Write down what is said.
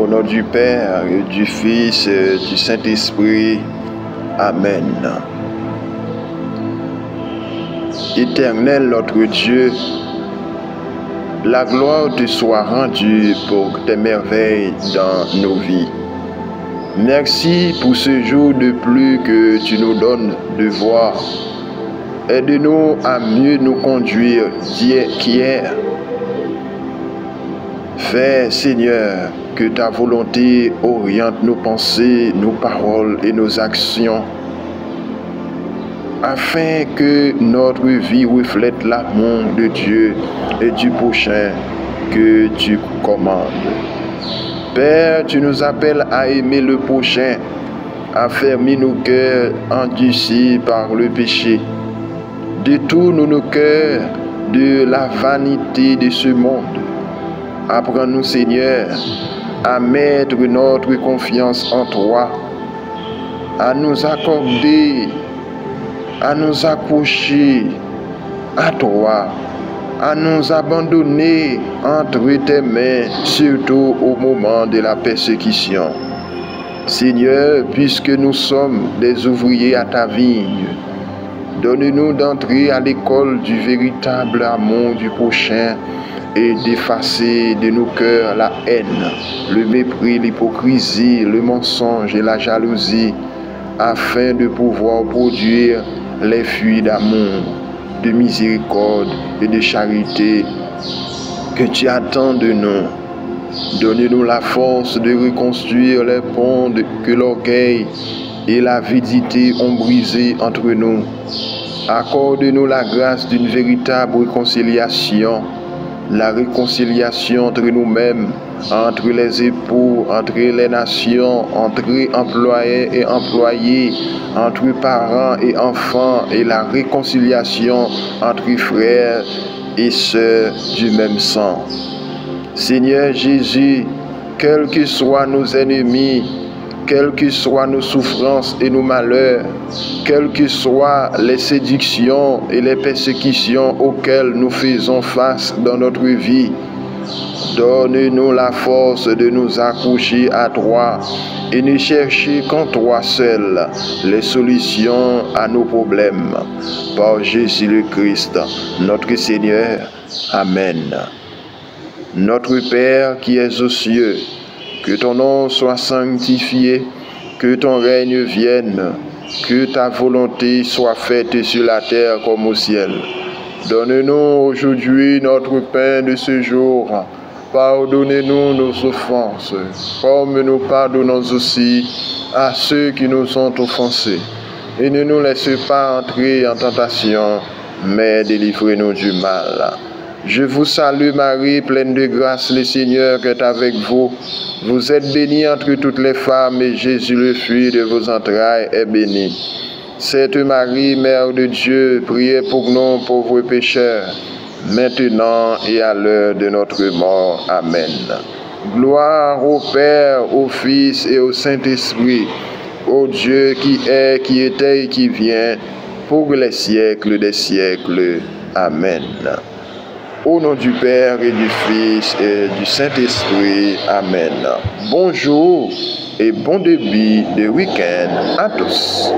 Au nom du Père, et du Fils, et du Saint-Esprit. Amen. Éternel notre Dieu, la gloire te soit rendue pour tes merveilles dans nos vies. Merci pour ce jour de plus que tu nous donnes de voir. Aide-nous à mieux nous conduire qu'hier. Fais, Seigneur, que ta volonté oriente nos pensées, nos paroles et nos actions, afin que notre vie reflète l'amour de Dieu et du prochain que tu commandes. Père, tu nous appelles à aimer le prochain, à fermer nos cœurs endurcis par le péché. Détourne nos cœurs de la vanité de ce monde. Apprends-nous, Seigneur, à mettre notre confiance en toi, à nous accorder, à nous accrocher à toi, à nous abandonner entre tes mains, surtout au moment de la persécution. Seigneur, puisque nous sommes des ouvriers à ta vigne, donne-nous d'entrer à l'école du véritable amour du prochain et d'effacer de nos cœurs la haine, le mépris, l'hypocrisie, le mensonge et la jalousie, afin de pouvoir produire les fruits d'amour, de miséricorde et de charité que tu attends de nous. Donne-nous la force de reconstruire les ponts que l'orgueil et l'avidité ont brisés entre nous. Accorde-nous la grâce d'une véritable réconciliation, la réconciliation entre nous-mêmes, entre les époux, entre les nations, entre employés et employés, entre parents et enfants, et la réconciliation entre frères et sœurs du même sang. Seigneur Jésus, quels que soient nos ennemis, quelles que soient nos souffrances et nos malheurs, quelles que soient les séductions et les persécutions auxquelles nous faisons face dans notre vie, donne-nous la force de nous accrocher à toi et ne chercher qu'en toi seul les solutions à nos problèmes. Par Jésus le Christ, notre Seigneur. Amen. Notre Père qui es aux cieux, que ton nom soit sanctifié, que ton règne vienne, que ta volonté soit faite sur la terre comme au ciel. Donne-nous aujourd'hui notre pain de ce jour. Pardonnez-nous nos offenses, comme nous pardonnons aussi à ceux qui nous ont offensés. Et ne nous laisse pas entrer en tentation, mais délivrez-nous du mal. Je vous salue Marie, pleine de grâce, le Seigneur est avec vous. Vous êtes bénie entre toutes les femmes, et Jésus, le fruit de vos entrailles, est béni. Sainte Marie, Mère de Dieu, priez pour nous pauvres pécheurs, maintenant et à l'heure de notre mort. Amen. Gloire au Père, au Fils et au Saint-Esprit, au Dieu qui est, qui était et qui vient, pour les siècles des siècles. Amen. Au nom du Père et du Fils et du Saint-Esprit. Amen. Bonjour et bon début de week-end à tous.